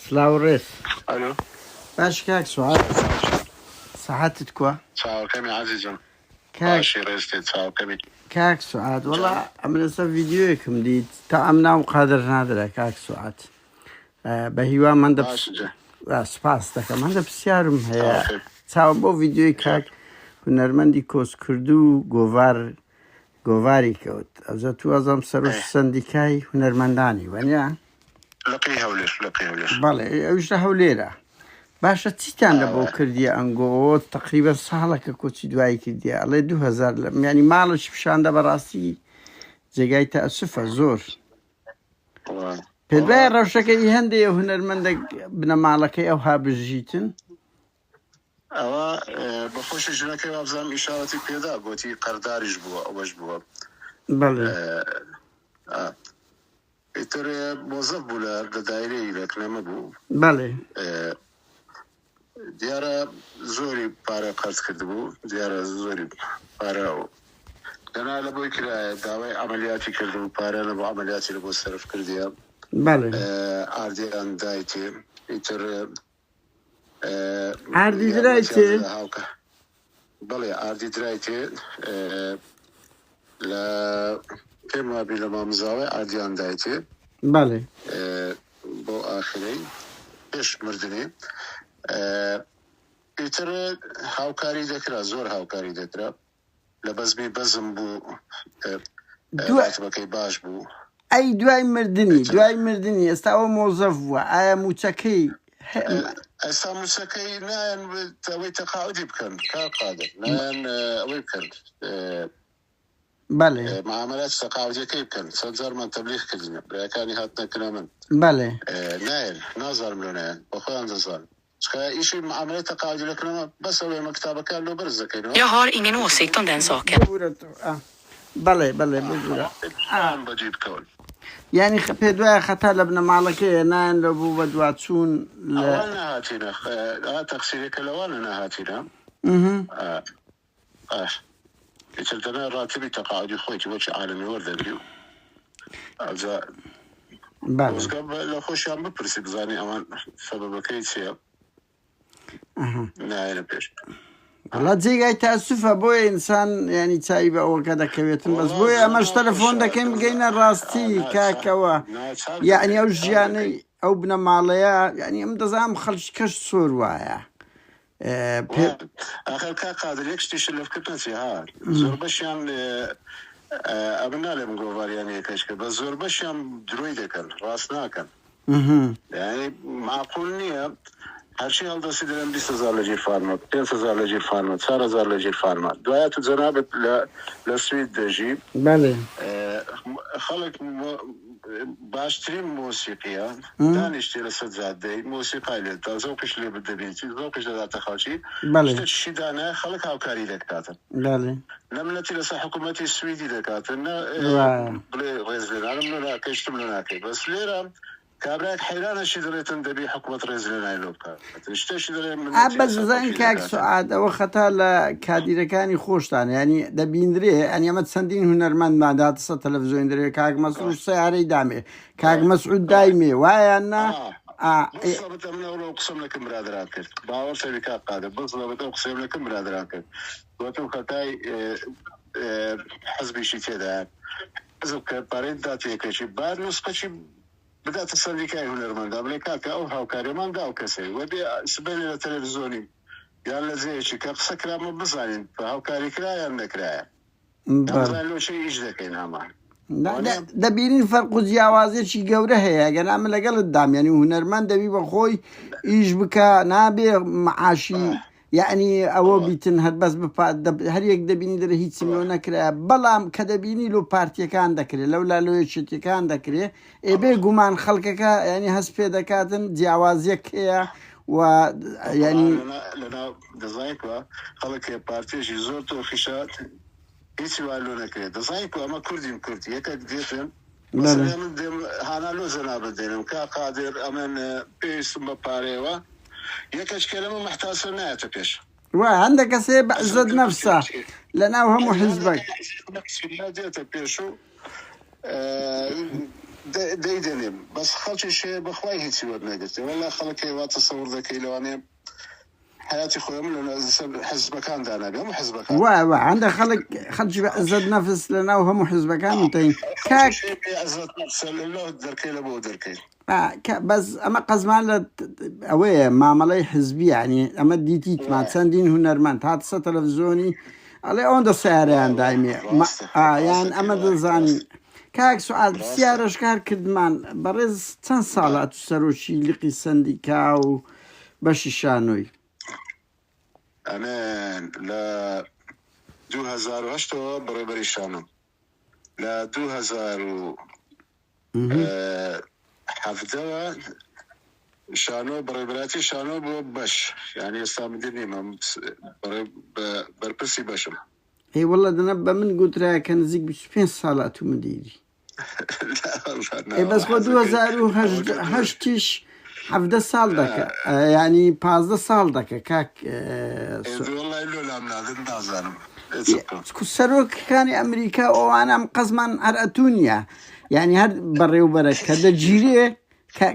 سلاوريس الو باش كاك سعاد صحتك كوا تساو كمي عزيزم كاك باشي ريستي تساو كمي كاك سعاد والله عمل فيديوكم دي تعمنا وقادر نادر كاك سعاد بهيوا من دبس سپاس دکم من بسیارم هیا تاو بو ویدیوی کاک هنرمندی کوس کردو گواری کود از تو ازم سروش سندیکای هنرمندانی ونیا لقي هولير بله اوش هوليره باشه تیتان لبو کردی انگو تقریبا سالک کوچی دوایی کردی علی 2000 یعنی مالش بشانده براسی جگای تأسف زور پدوای روشکی هندی هنرمندک بنمالکی او هابجیتن اوا بخوش جنکی ابزام اشارتی پیدا گوتی قرداریش بو اوش بو بله ایتر موظف بولا دایره رکلمه بو بله دیاره زوری پاره قرض کرده بو دیاره زوری پاره دنا لبوی کرا داوای عملیاتی کرده بو پاره لبو عملیاتی لبو صرف کردیم بله اردیان دایتی ایتر اردی درایتی بله اردی درایتی لا كما بلا مامزاوي اردیان دایتی بله بو آخری ايش مردني ایتر هاوکاری دکرا زور هاوکاری دکرا لبزمی بزم بو راتبکی باش بو اي دواي مردني استاو موظف و موتكي استا موسكي نان توي تقاعدي بكن كقادر نان ويبكن بله معاملات تقاعدية كيف كان صدر من تبليغ كلنا كان هاتنا كلامن بله نايل نظر ملونين وخوان نظر إيش معاملات تقاعدية لكنا بس هو مكتبه كان له برز كينو Jag har ingen åsikt om den saken. بله بجورة بجيب كون يعني بدواء خطا لبنا معلكي نان لبو بدواتسون أولنا هاتينا لا تقصيرك لوانا هاتينا يتلتنا راتبي تقاعدي خويتي وش عالمي ورد اليو أجا بس قبل لو خوش عم ببرسي بزاني أمان سبب كيسيا نايل بيش لا تيجي تأسف أبوي إنسان يعني تايب أو كذا كويتن بس بوي أمش تلفون ده كم جينا راستي كاكوا يعني أوش يعني أو بنا ماليا يعني مدزام خلش كش صور وايا آخر کا قادر یک شتیش لفکت نسی ها زور بشیم ابنا لهم گوار يعني كشك بس زور بشیم دروي دکن راست نکن يعني معقول نیه هر شيء هذا سيدنا 20,000 لجير فارمات 5,000 لجير فارمات 4,000 لجير فارمات دعايات جنابة لسويد دجيب بله خلق باشترين موسيقية دانشتي لسد زادي موسيقى اللي ذوقش اللي بده بينتي ذوقش ذا تخاشي بله شي دانا خلق هاوكاري دكاتن بله نملتي لسا حكومتي السويدي دكاتن بلي غيزلنا نملنا كيشتملنا كي بس ليرا كابراك حيران شي دريتن دبي حكومة ريزلنا يلوكا نشتي دري من بس زين كاك سعاد او خطا لا كاديركاني خوشتان يعني دبيندري يعني ما تسندين هنرمند ما دات تلفزيون دري كاك مسعود سياري دامي كاك مسعود دايمي وانا بالضبط من اول اقسم لك مرادرات كنت باور شركه قاده بالضبط اقسم لك مرادرات كنت وتو خطاي حزبي شي كذا حزب كبارين داتي كشي بعد نسخه بدأت السنديكاي هنرمند أمريكا أو هاوكاري من داو كسي ودي سبيل التلفزيوني يعني زي شيء كقصة كلام بزانين فهاوكاري كرايا نكرايا بزان لو شيء يجدك هنا لا ده بيرين فرق جوازي شي جوره هي أنا عمل قال الدعم يعني هنرمند دبي بخوي يجبك نابي معاشي يعني أو بيتنهد بس بفاد هل يقدر بيني ده هيت سمعنا كره بلام كده بيني لو بارتي كان ذكره لولا لو يشتي كان ذكره إبى جمان خلقك يعني هسبي ذكاتن جوازيك هي ويعني لنا دزايكوا خلق بارتي جزورته خشات هيك والونا كده دزايكوا ما كردين كردي هيك ديتن مثلا من دم هانا لو زناب الدين كقادر أمن بيس مباريوا يكش كلمة محتاج ناتبش وعندك سيب زد نفسه لنا وهم حزبك دەیدەنێم بەس خەڵکی شێ بەخوای هیچی وەرنەگرتێ وەلا خەڵک هێوا تەسەوڕ دەکەی لەوانێ حياتي خويا من حزب كان دانا بهم حزب كان وا عندك خلق عزت نفس لنا وهم حزب كان متين كاك عزت نفس له دركي لبو دركي بس اما قزمان اوي معامله حزبي يعني اما ديتيت ما تسندين هنرمند هات تلفزيوني على اون سعران دائمي يعني اما دزاني كاك سؤال سيارش كار كدمان برز چند ساله تو سروشي لقي سنديكا و باشي شانوي أنا لا 2008 بريبري شانو لا 2007 شانو بريبراتي شانو بو باش يعني استامدني ما بربسي باشم اي والله دنبا من قلت لها كان زيك بشبين صالات مديري لا والله اي بس خو 2008 17 سال دكا يعني 15 سال دكا كاك والله لو لا منادن دازانم كسروك كان امريكا وانا مقزمان اراتونيا يعني هاد بري وبرك هذا جيري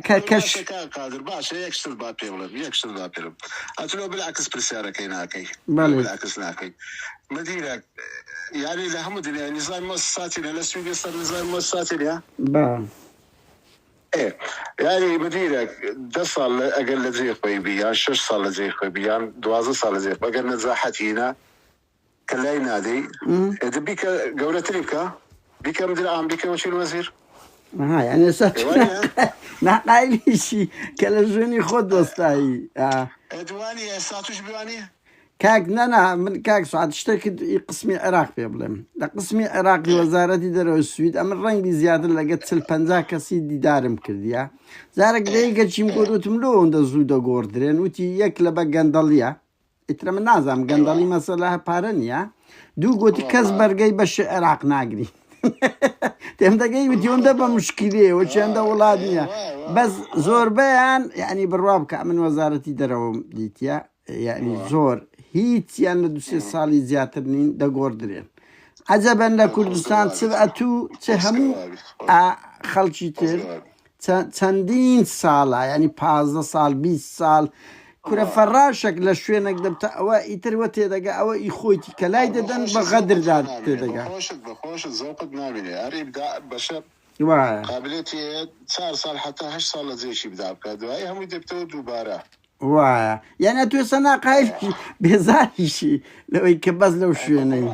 كش قادر باشا يكسر بابيلم اتلو بالعكس برساره كيناكي بالعكس ناكي مدينه يعني لحمد نظام مؤسساتي للسوق يصير نظام مؤسساتي يا ايه يعني مدينة 10 صال اقل زي خويبي يعني 6 صال زي خويبي يعني 12 صال زي اقل نزاحت هنا كلاي نادي اذا بيك قولة تريكا بيك مدير عام بيك وشيل وزير يعني نقايل شيء كلاجوني خد وسطاي ادواني ساتوش بيواني كاك نانا من كاك سعد اشترك قسمي عراق بيبلم لا قسمي عراقي وزارة درو السويد أما الرنج زيادة لقيت سلبنزا كسي دارم كرديا زارك دقيقة شيء مقولوا تملون دا زودا غوردرين وتي يكلبا قنداليا اترى من نازم قندالي مسألة بارنيا دو قوتي كزبرقاي باش عراق ناقري تهم دقيقة بتيون دا بمشكلة وش عنده أولادنيا بس زور بيان يعني بالرابكة من وزارة درو ديتيا يعني زور هيت يعني 2 سالي زياترنين دا غوردرين عجبا لكردستان سبعتو تهمو خلشيتر تندين سالا يعني 15 سال 20 سال كرة فراشك لشوينك دبتا أوا يتروتي دقا أوا يخويتي كلاي ددن بغدر داد دقا بخوش الزوق دناميني أريب دا بشر قابلتي 4 سال حتى 8 سال زي شي بدا بكادو هاي هم يدبتو دوباره وايا يعني أتو سنة قايل بيزاري شي لو يكبز لو شويني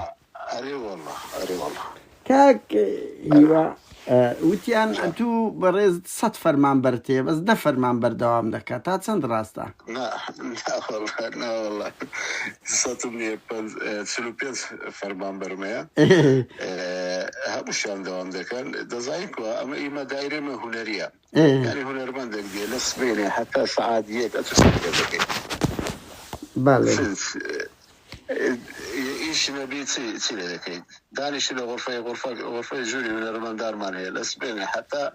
أري والله كاك هيوا وتيان أتو بريز صد فرمان برتي بس ده فرمان بردوام دكا تا چند راستا لا والله صدمني سلوبيز فرمان برميا همشان دوام دكان دزايكوا أما إما دايرة من هنرية يعني هنرمند دي لسبيني حتى سعاديات أتسبيني بالي إيش نبي تسيل ذكي دانش له غرفة جوري من الرمندار مانه لسبيني حتى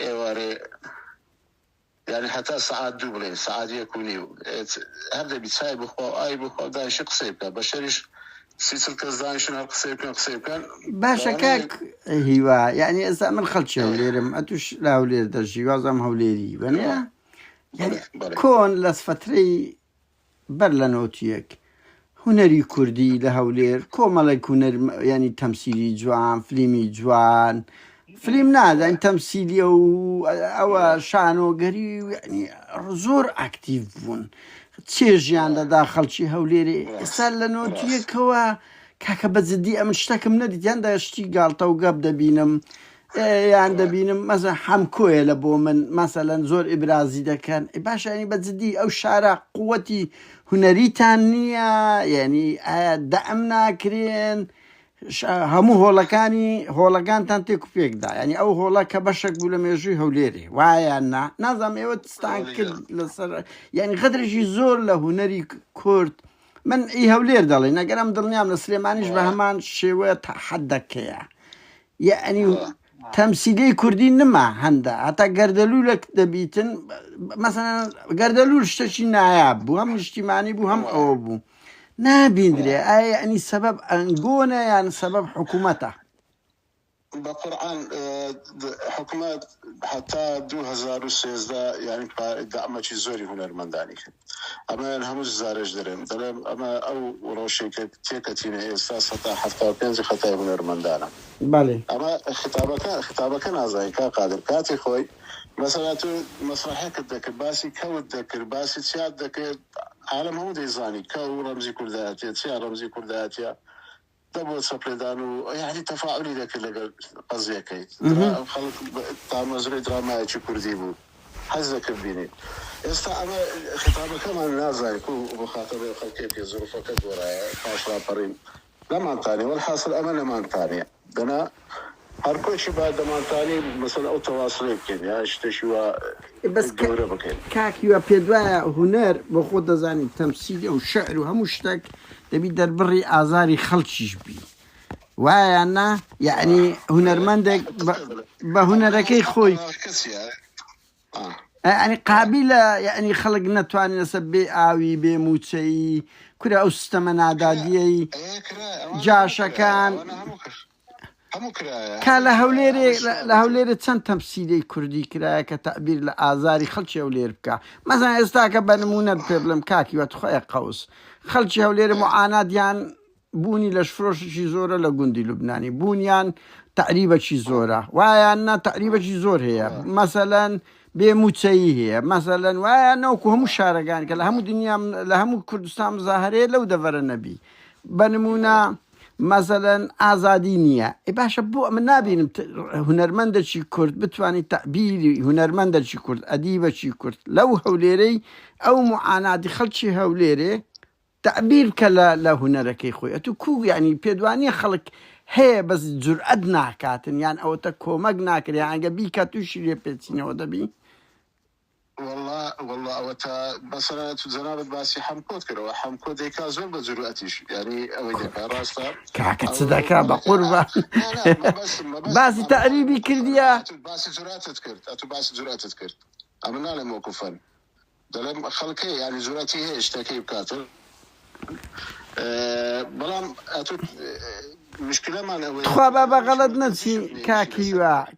إيواري يعني حتى ساعات دوبلين ساعات يكوني هذا بيساي بخوا دانش قصيبك بشريش سيسل كزدانش نهار قصيبك باشا كاك هيوا يعني إذا من خلشي هوليرم أتوش لا هولير درجي وازم هوليري يعني كون لسفتري برلنوتيك هنري كردي لهولير كومالك هنر يعني تمثيلي جوان فيلمي جوان فيلم نادا يعني تمثيلي أو شانو قري يعني زور أكتيفون تشيجيان داخل شي هوليري سالنوتيك هو كاكا بزدي أمن شتاكم ندي ياندا يشتي قالتا وقاب دبينم يعني دبينم مثلا حمكوية لبو من مثلا زور إبرازي دا كان باشا يعني بزدي أو شارع قوتي هنري تانية يعني دعمنا كرين همو هولكان تانتيكو فيك دا يعني أو هولكا باشك بولا ميجوي هوليري وعيانا نظام ايوه تستعنكد لسر يعني غدر شي زور لهنري كورد من اي هولير دالي نقرام دلنيام لسليمانيش بهمان شوية تحدك يعني تمثيلي كردي نما هندا حتى قردلو لك دبيتن مثلا قردلو اشتشي ناياب بو هم اجتماعي بو هم او بو نابين دري يعني سبب انقونا يعني سبب حكومته بقرآن حكومات حتى 2013 يعني دعمت زوري هنرمنداني اما همش زارج درم دلم اما او روشي تيكتيني اساس حتى حتى بينز خطاي هنرمندانا بالي اما خطابك نازاي كا قادر كاتي خوي مثلا تو مسرحيه كدك باسي كودك باسي سياد دك عالم هو ديزاني كو رمزي كرداتي سيا رمزي كرداتي دبو سبلدانو يعني تفاعلي ذاك اللي قصدي كي خلق تاع زري دراما كردي بو حزك بيني استا انا خطابه كمان نازل يكون مخاطب خلقي في ظروفك ورايا فاشلا بريم لما انتاني والحاصل امانه ما انتاني انا هر كل شيء بعد ما انتاني مثلا او تواصل يمكن يا اشتشوا بس كاكي وبيدوا هنر بخود زاني تمثيل او شعر وهمشتك تبي دربري ازاري خلشش بي وانا يعني هنرمندك بهنركي خوي يعني قابلة يعني خلق نتواني نسبي آوي بموتي كرة أو استمنا عدادية جاشا كان كان لهوليري تسان تمثيلي كردي كرا كتعبير لآزاري خلشي هولير بكا مثلا استاكا بنمونا ببلم كاكي واتخويا قوس خلشي هوليري معاناة ديان بوني لشفروش شي زورة لقندي لبناني بونيان تقريبا شي زورة ويانا تقريبا شي زور هي مثلا بموتسيه مثلا وانا وكهم شارقان كلا هم دنيا لهم كردستان ظاهريه لو دفر النبي بنمونا مثلا ازادينيا باشا بو من نابين هنرمند شي كرد بتواني تعبيري هنرمند شي كرد اديبه شي كرد لو هوليري او معاناه خلشي هوليري تعبير كلا لا هنرك اخويا تو يعني بيدواني خلق هي بس جرأتنا كاتن يعني او تكو مغناكر يعني بيكا تشري بيتسيني ودبي والله اوتا مثلا زنابت باسي حمكوت كرو حمكوت ديكا زول بجرأتيش يعني او ديكا راستا كاكت صدقا بقربة باسي تقريبي كرديا باسي جرأتت كرت عملنا له موقفا دلم خلقي يعني جرأتي هي اشتكي بكاتل بلام اتو مشكلة ما تخوا بابا غلط نسي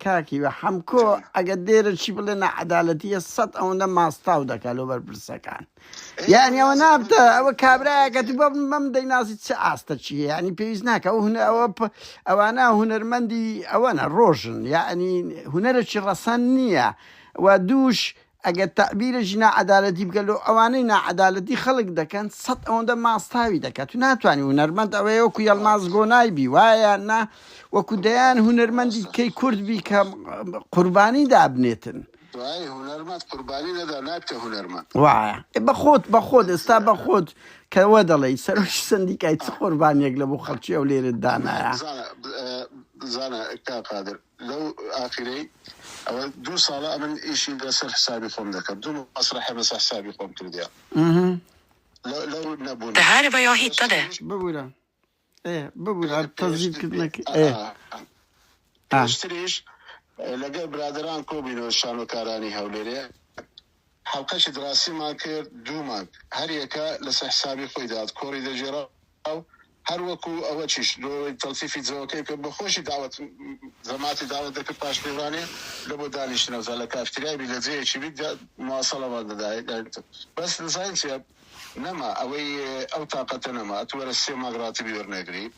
كاكيوا حمكو اقدر شي بلنا عدالتي الصد او ما استاودك لو برسكان يعني او نابتا او كابرا كتب ممدي ناس تسعست شي يعني بيزناك او هنا او انا هنرمندي او انا روجن يعني هنرش رسنيه ودوش اگر تعبیر جنا عدالتی بگلو اوانینا عدالتی خلق دکن صد اونده ماستاوی دکن تو نتوانی هنرمند اوه وکو یلماز گونای بی وایا نه وکو دیان هنرمندی کی کرد بی که قربانی دا ابنیتن وای هنرمند قربانی ندا نابته هنرمند وایا بخود استا بخود که ودلی سروش سندیک ایت قربانی اگلبو خلچی اولیر دانا زانا کا قادر لو آخری أول 2 صالة من إشي بس حسابي قوم ذاك بدون مسرح بس حسابي قوم كرديا. لو نبون. Det här är vad jag hittade. ببولا. ببولا التزيد كدنك. اشتريش لقى برادران كوبينو شانو كاراني هوليري. حلقة دراسي ما كر دوما هريكا لس حسابي خويدات كوري دجرا أو هر وكو أول شيء لو تلفيف زوجي كبخوش دعوة زماتي دعوة ذاك باش بيراني لبو دانيش نوزع كافتريا بيلزي شيء بيد مواصلة بعد ده بس لساينس نما أو طاقة نما أتورى السيما غراتي بيورنجري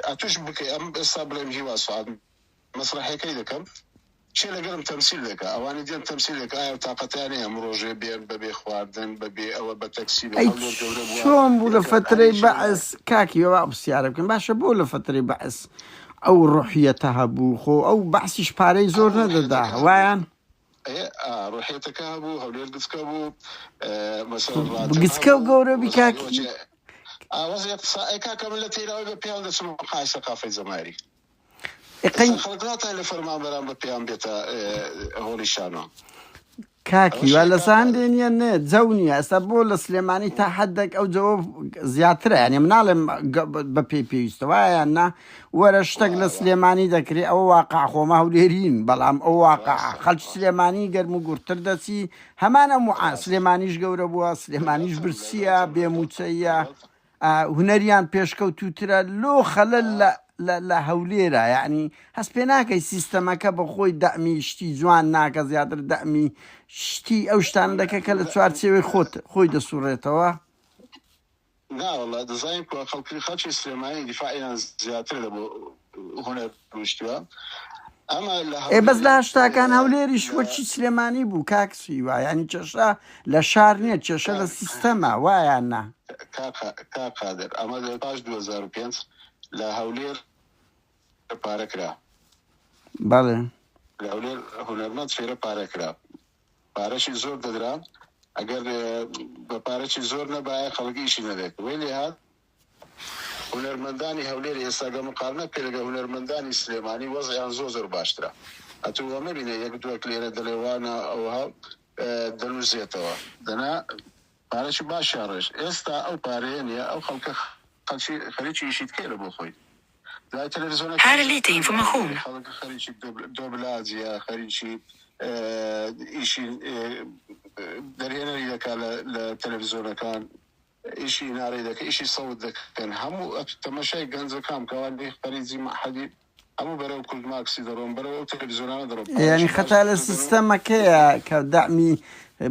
أتوش بكي أم استابلم هوا صعد مسرحي كيدا كم شيء لقرم تمثيل لك أواني دين تمثيل لك آية طاقتانية مروجة ببي خواردن ببي أو بتكسيب أي شون بولا فترة بعث كاكي وابس يعرف كم باشا بولا فترة بعث أو روحيتها بوخو أو بعثش باري زور نددا وين روحيتك هبو هولير قسكبو مثلا قسكو قورو بكاكي وزي اقتصادي كاكا من التي لو بيان اسمه حاجة ثقافة زماري خلقناتا اللي فرمان برام ببيان بيتا هولي شانو كاكي ولا ساندين ينت زونية استبول سليماني تحدك او جواب زياترة يعني منعلم ببي استوايا انا ورشتق سليماني ذكري او واقع خو ما هو ليرين بلام او واقع خلش سليماني قرمو قرطر دسي همانا معا سليمانيش قوربوا سليمانيش برسيا بيموتسيا هنريان بيشكو توترا لو خلل لە هەولێرە یعنی هەست پێ ناکەی سیستەمەکە بە خۆی دەمی شتی جوان ناکە زیاتر دەمی شتی ئەو شتان دەکە کە لە چوارچێوەی خۆی دەسوڕێتەوە ناوەڵا دەزانین کو خەڵکی خەڵکی سلێمانی دیفاعیان زیاتر لە بۆ هونەر روشتووە ئەمە بەس لە هەشتاکان هەولێریش وەچی سلێمانی بوو کاکسی وای ینی چێشە لە شار نییە چێشە لە سیستەمە وایان نا کا قادر ئەمە لە پاش 2005 لە هەولێر پارەکرا بەڵێ لە هەولێر هونەرمەند فێرە پارەکرا پارەشی زۆر دەدرا ئەگەر بە پارەی زۆر نەبایە خەڵکیشی نەدێت وێ هات هونەرمەندانی هەولێر ئێستاگە مقارنە پێ لەگە هونەرمەندانی سلێمانی وەزیان زۆر باشترە ئەتووە مەبینێ یەک دووەک لێرە دەلێوانە ئەوها دەنووسێتەوە دەنا پارەی باشیان ڕێژ ئێستا ئەو پارەیە نیە ئەو خەڵکە خەریکی ئیشیت کێ لە بۆ خۆی Här är lite information. خەریکی دۆبلازیە خەریکی ئیشی دەرهێنەری دەکات لە تەلەڤیزۆنەکان ئیشی نارەی دەکە ئیشی سەوت دەکەن هەموو تەمەشای گەنجەکان کەوانێ خەریجی مەحەدی هەموو بەرەو کورد ماکسی دەڕۆن بەرەو تەلەڤیزۆنانە دەڕۆن ینی خەتا لە سیستەمەکەیە کە دامی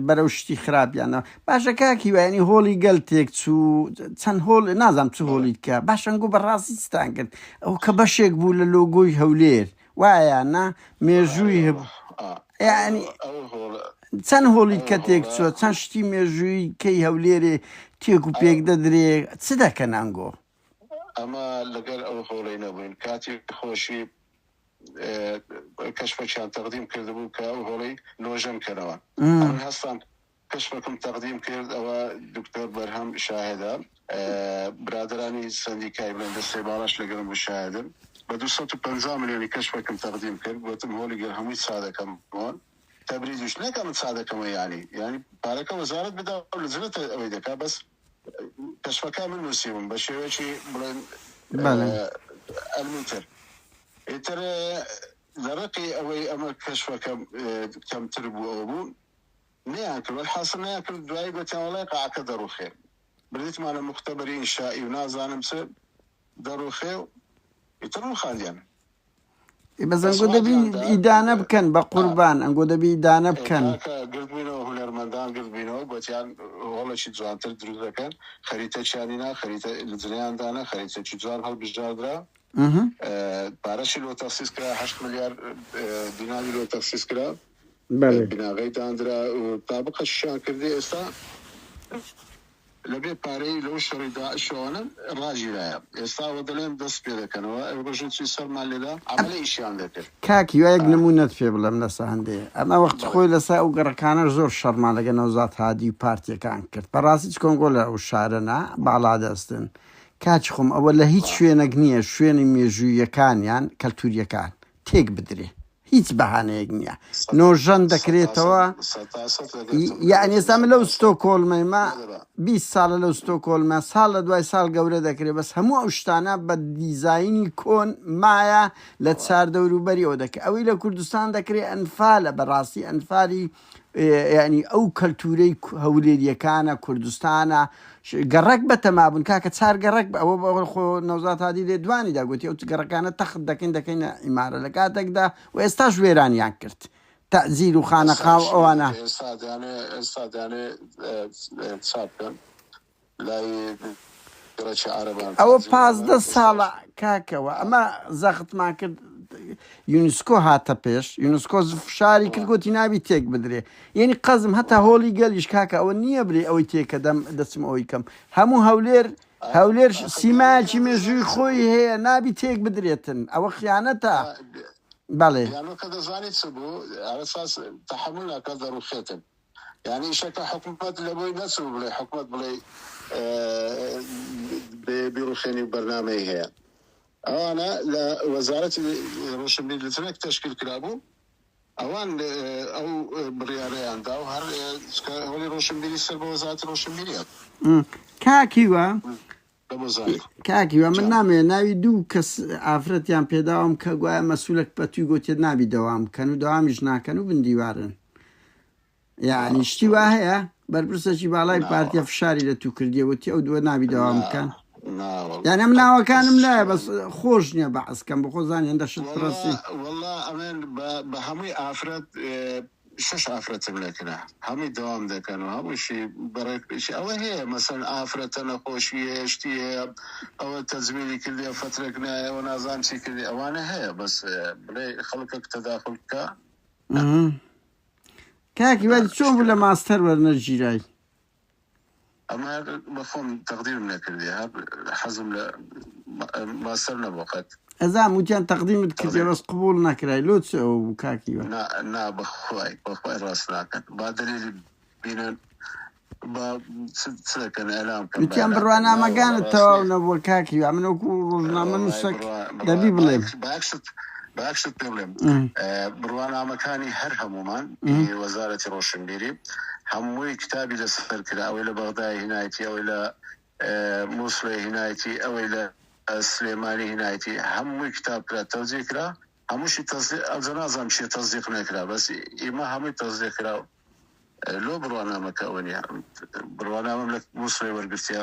بەرەو شتی خراپیانەوە باشە کاکی وایانی هۆڵی گەلتێک چوو چەند هۆڵ نازام چ هۆڵیت کە باشەنگۆ بەڕاستی ستان کرد ئەو کە بەشێک بوو لە لۆگۆی هەولێر وایە نا مێژووی هەبوو ینی چەند هۆڵیت کە تێک چووە چەند شتی مێژووی کەی هەولێرێ تێک و پێک دەدرێ چ دەکەن ئەنگۆ ئەمە لەگەر ئەو هۆڵەی نەبووین کاتی خۆشی کەشفێکیان تەقدیم کردبوو کە ئەو هۆڵەی لۆژەم کردەوە هەستان کەشفەکەم تەقدیم کرد ئەوە دکتۆر بەرهەم شاهێدە برادرانی سندیکای بڵێن دەستێ باڵاش لەگەڵم بوو شاهدن بە 250 ملیۆنی کەشفەکەم تەقدیم کرد گوتم هۆڵی گەر هەمووی سادەکەمەوە تەبریزیش نەکەم سادەکەمە ینی پارەکە وەزارەت بدا لە جنێت ئەوەی دەکا بەس کەشفەکە من نووسیبم بە شێوەیەکی بڵێن ئەلموتر ئیتر لەڕقی ئەوەی ئەمە کەشفەکە کەمتر بوو ئەوە بوو نیان کرد حاصل نیان کرد دوایی بەتیانوەڵای قاعەکە دەڕوخێ بردیتمان لە مختبەری ئینشائی و نازانم چ دەڕوخێ و ئیتر ڕووخاندیان بەس ئەنگۆ دەبی ئیدانە بکەن بە قوربان ئەنگۆ دەبی ئیدانە بکەن گرتبووینەوە هونەرمەندان گرتبووینەوە بۆتیان هۆڵێکی جوانتر دروست دەکەن خەریتە چیانینا خەریتە لە جریاندانە خەریتەکی جوان هەڵبژاردرا پارەشی لۆ تەخسیس کرا 8 ملیار دیناری لۆ تەخسیس کرا بناغەی دانرا و تابقە شیان کردی ئێستا لەبێ پارەی لەو شەڕی داعشەوەنە ڕاژیرایە ئێستاوە دەڵێن دەست پێ دەکەنەوە ئەو ڕژنی سەرمان لێدا ئەمەلە ئیشیان دەکرد کاکی وایەک نمونەت پێ بڵێم لەسە هەندێ ئەمە وەخت خۆی لەسا ئەو گەڕەکانە زۆر شەڕمان لەگە نەوزات هادی و پارتیەکان کرد بەڕاستی کۆنگۆ لە ئەو شارەنا باڵا دەستن کاچ خۆم ئەوە لە هیچ شوێنەک نییە شوێنی مێژوویەکانیان کەلتوریەکان تێک بدرێ هیچ بەهانەیەک نییە نۆژەن دەکرێتەوە یعنی ئێستا لەو ستۆکۆڵمەیمە 20 ساڵە لەو ستۆکۆڵمە ساڵ لە دوای ساڵ گەورە دەکرێت بەس هەموو ئەو شتانە بە دیزاینی کۆن مایە لە چاردەوروبەری ئەو دەکە ئەوەی لە کوردستان دەکرێت ئەنفالە بەڕاستی ئەنفالی ینی ئەو کەلتورەی هەولێریەکانە کوردستانە گەڕک بەتەمابوون کاکە چار گەڕک ئەوە بە خۆ نەوزات هادی لێ دوانی داگوتی ئەو گەڕەکانە تەخت دەکەینە ئیمارە لە کاتێکدا و ئێستاش وێرانیان کرد تەعزیر و خانەقاو ئەوانە ئێستادانێ چاپکەن لای گەڕەکی عەرەبان ئەوە 15 ساڵە کاکەوە ئەمە زەختمان کرد یونسکۆ هاتە پێش یونسکۆ فشاری کرد گوتی نابی تێک بدرێ یعنی قەزم هەتا هۆڵی گەلیش کاکە ئەوە نییە برێ ئەوەی تێکە دەچم ئەوەی کەم هەموو هەولێر سیمایکی مێژووی خۆی هەیە نابی تێک بدرێتن ئەوە خیانەتە بەڵێ یانەکە دەزانیت چ بوو ئەساس تەحمل ناکات دەڕوخێتن یعنی ئیشەکە حکومەت لە بۆی نەچوو بڵێ حکومەت بڵێ بیرۆخێنی بەرنامەی هەیە ئەوانە لە وەزارەتی ڕۆشنبیری لەتەنێک تەشکیل کرابوو ئەوان ئەو بڕیارەیاندا و هەر هەوڵی ڕۆشنبیری سەر بە وەزارەتی ڕۆشنبیریە کاکیوە من نامەوێت ناوی دوو کەس ئافرەتیان پێداوام کە گوایە مەسوولک بەتوی گوتێت نابی دەوام بکەن و دەوامیش ناکەن و بندیوارن یعنی شتی وا هەیە بەرپرسەکی باڵای پارتیە فشاری لە تو کردیەوەتی ئەو دووە نابی دەوام بکەن نا والله يعني مناوە كانم لا بس خۆش نییە بەعس کەم بخۆ زانی هەندە شت پرەسی والله ئەمێن بە هەمووی ئافرەت شش ئافرەتم لێکرا هەمووی دەوام دەکەن و هەمووشی بەڕێکشی ئەوە هەیە مەسەن ئافرەتە نەخۆشی هێشتی هەیە ئەوە تەزمیری کردی فترێک نایەوە نازان چی کردی ئەوانە هەیە بەس بڵێ خەڵکێک تەداخل بکە کاکی وای چۆن بوو لە ماستەر وەرنەگیرای ئەمە بەخۆم تەقدیرم نەکردی حەزم لە ماستەر نەبوو قەت ئەزام وتیان تەقدیمت کردی بەس قبول نەکرای لۆ چ ئەوە بوو کاکی وە نا بەخوای ڕاست ناکەن با دلیلی بینن با چ دەکەن ئەلام کەن وتیان بڕوانامەکانت تەواو نەبووە کاکی وە من وەکو ڕۆژنامە نووسەک دەبی بڵێم باکست پێ بڵێم بڕوانامەکانی هەر هەمومان وەزارەتی ڕۆشنبیری هەمووی کتابی لەسەر کرا ئەوەی لە بەغدای هینایەتی ئەوەی لە مووسڵی هینایەتی ئەوەی لە سلێمانی هینایەتی هەمووی کتاب کرا تەوزیع کرا هەمووشی ئەوجە نازانم چیە تەزدیق نەکرا بەس ئێمە هەمووی تەزدیق کرا لۆ بڕوانامەکە ئەوە نیە بڕوانامەم لە مووسڵی وەرگرتیە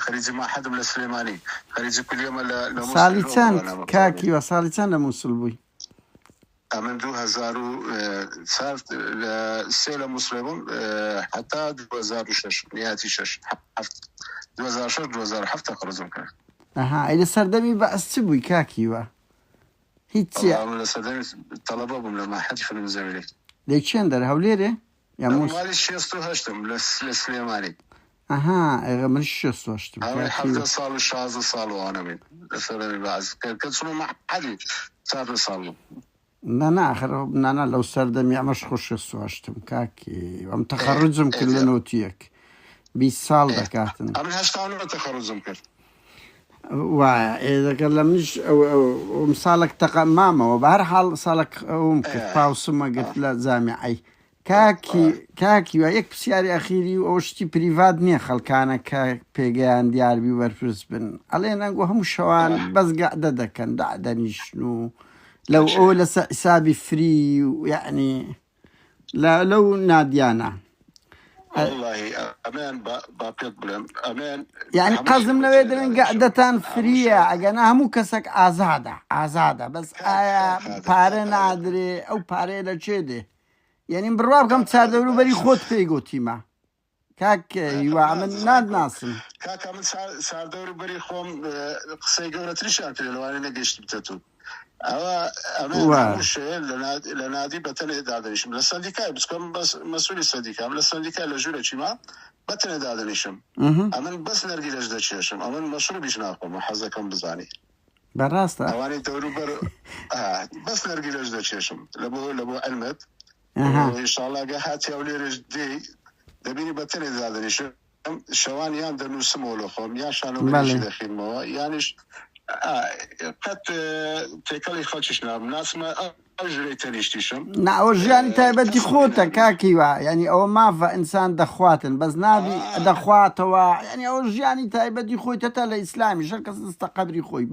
خەریجی ماحەدم لە سلێمانی خەریجی کولیەمە لە ساڵی چەند کاکی وە ساڵی چەند لە مووسڵ بووی ئەمن 2003 لە مووسڵێ بووم حتا 2006 نیاتی 2006 قرزم کرد ئەها ئەی لە سەردەمی بەعس چ بووی کاکی وە هیچ لە سەردەمی تەڵەبە بووم لە ماحەدی فەلم زەویری لەی چێن دەر هەولێرێ مالی 68 لە سلێمانی ئەها ئێغە من 68 حەفدە ساڵ و 16 ساڵ وانە بین لە سەردەمی بەعس کە چوونە ماحەدی 4 ساڵ بوو ناخر نانا لەو سەردەمی ئەمەش خۆش 68 کاکی ئەم تەخەڕجم کرد لە نۆتیەک 20 ساڵ دەکاتن ئەمن هەشتانەوە تەخەڕجم کرد وایە ئێدەکە لە منش ئەو ساڵێک تەقەمامەوە بە هەر حاڵ ساڵێک ئەوم کرد پاوسمە گرت لە جامیعەی کاکی وە یەک پرسیاری ئەخیری و ئەو شتی پریڤات نییە خەڵکانە کە پێگەیان دیاربی وەرپرس بن ئەڵێ نەنگۆ هەموو شەوان بەس گەعدە دەکەن دەنیشن و لەو ئەو لە حسابی فری و یعنی لەو نادیانە یعنی قەزم لەوێ دەبێن گەعدەتان فریە ئەگەنا هەموو کەسێک ئازادە بەس ئایا پارە نادرێ ئەو پارەیە لە چێ دێ یعنی بڕوا بکەم چاردەوروبەری خۆت پێی گوتیمە کاکەیوا من نادناسم کاکە من چاردەوروبەری خۆم قسەی گەورەتریشان کرد لەوانەیە نەگەیشتی بتەتوو ئەوە ئەمە شێ لە نادی بەتەنێ دادەنیشم لە سندیکای بچکەم بەس مەسئولی سندیکام لە سندیکای لە ژوورە چیما بەتەنێ دادەنیشم ئەمن بەس نەرگیلەش دەچێشم ئەمن مەشروبیش ناخۆم حەزەکەم بزانی بەڕاستە ئەوانەی دەوروبەر بەس نەرگیلەش دەچێشم لە بۆ ئەلمەت ئینشاڵڵا گە هاتی ئەو لێرەش دێی دەبینی بەتەنێ دادەنیشم شەوان یان دەنووسمەوە لە خۆم یان شانۆبەرشی دەخینمەوە یانیش قەت تێکەڵی خەڵکیش ناسمە ئەو ژورەی تەنیشتیشم ئەوە ژیانی تایبەتی خۆتە کاکیوە ینی ئەوە مافە ئینسان دەخواتن بەس نابی دەخواتەوە ینی ئەوە ژیانی تایبەتی خۆی تەتە لە ئیسلامی شەر کەس دەستە قەبری خۆی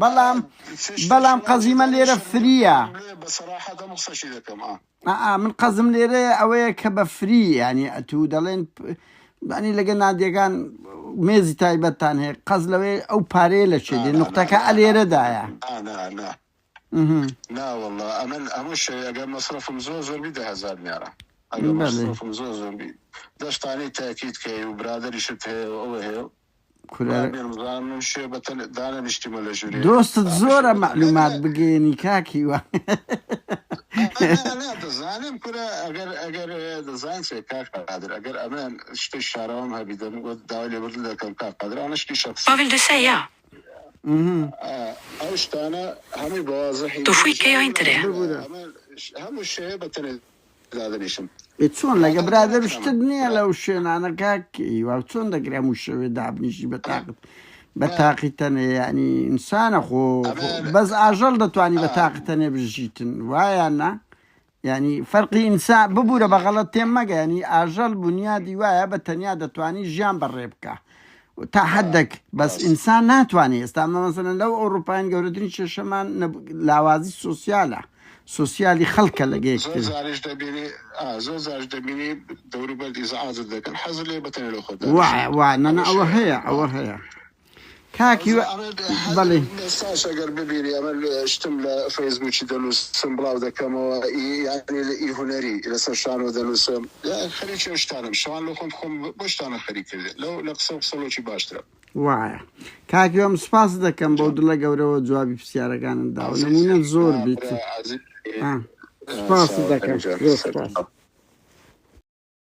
بەڵام قەزیمە لێرە فریە بەسەراحەت ئەم قسەشی دەکەم من قەزم لێرە ئەوەیە کە بە فری ینی ئەتوو دەڵێن ینی لەگە نادیەکان مێزی تایبەتتان هەیە قەز لەوێ ئەو پارەیە لە چێ دێ نقطەکە ئەلێرەدایە ناوەڵڵا ئەمن هەموو شەی ئەگەر مەسرەفم زۆربی 10,000 میارە ئەگەر مەسرەفم زۆربی دەشتانی تاکید کەی و برادریشت هەیە ئەوە هەیە شێ بەتەن دانەنیشتیمە لە ژووری دۆستت زۆرە معلومات بگەێنی کاکیوە دەزانم کورە ئەگەر دەزان سێ کاک قادر ئەگەر ئەمەن شتەی شارەوەم هەبی داوای لێبردن دەکەم کاک قادر ئەوەشتی شخصی ئەو شتانە هەمووی بەوازەحی هەموو شێ بەتەنێ دادەنیشم چۆن لەگە برادەرشتت نییە لەو شوێنانە کاکیوە چۆن دەگرێ هەموو شەوێ دابنیشی بە تاقیتەنێ ینی ئینسانە خۆ بەس ئاژەڵ دەتوانی بە تاقیتەنێ بژیتن وایە نا ینی فەرقی ئینسان ببوورە بە غەڵەت تێم مەگە ینی ئاژەڵ بنیادی وایە بە تەنیا دەتوانی ژیان بەڕێ بکە تا حدك بس إنسان ناتواني استعمل مثلا لو أوروبيين جورتني شمان لوازي سوسيالي خلق لقيك زوج دبيني دوري بلد إذا عازل ذاك الحزر اللي بتني له خد وع أنا أوهية کاکی بەڵێ ساش ئەگەر ببینی ئەمە شتم لە فەیسبووکی دەنووسم بڵاو دەکەمەوە یعنی لە ئی هونەری لەسەر شانۆ دەنووسم خەریکی ئەو شتانم شەوان لە خۆم بۆ شتانە خەریک کرد لە قسە و قسەڵۆکی باشترە وایە کاکی ئەم سپاس دەکەم بۆ دڵە گەورەوە جوابی پرسیارەکانم داوە نمونە زۆر بیت سپاس دەکەم زۆر سپاس